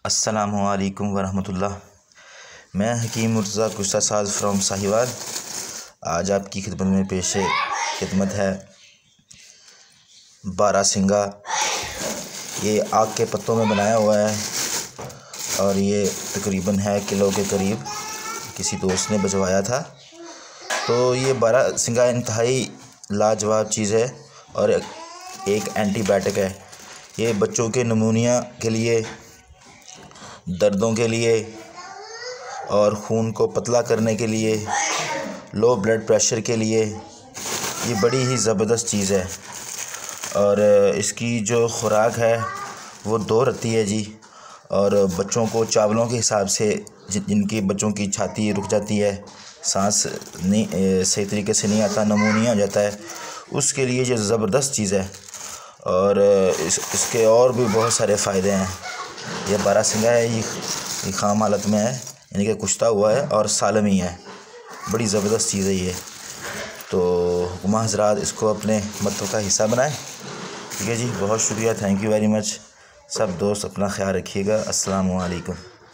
अस्सलामुअलैकुम वरहमतुल्लाह। मैं हकीम मुर्तज़ा कुश्ता साज फ्रॉम साहिवाल। आज आपकी खिदमत में पेशे खिदमत है बारहसिंगा। ये आग के पत्तों में बनाया हुआ है और ये तकरीबन है किलो के करीब। किसी दोस्त ने भिजवाया था। तो ये बारहसिंगा इंतहाई लाजवाब चीज़ है और एक एंटीबायोटिक है। ये बच्चों के निमोनिया के लिए, दर्दों के लिए और खून को पतला करने के लिए, लो ब्लड प्रेशर के लिए ये बड़ी ही ज़बरदस्त चीज़ है। और इसकी जो खुराक है वो 2 रहती है जी। और बच्चों को चावलों के हिसाब से, जिनकी बच्चों की छाती रुक जाती है, सांस नहीं सही तरीके से नहीं आता, निमोनिया हो जाता है, उसके लिए ये ज़बरदस्त चीज़ है। और इसके और भी बहुत सारे फ़ायदे हैं। ये बारहसिंगा है, ये खाम हालत में है, यानी कि कुश्ता हुआ है और सालमी है। बड़ी ज़बरदस्त चीज़ है ये। तो हुक्मा हज़रात इसको अपने मतों का हिस्सा बनाएं। ठीक है जी, बहुत शुक्रिया, थैंक यू वेरी मच। सब दोस्त अपना ख्याल रखिएगा। अस्सलामु अलैकुम।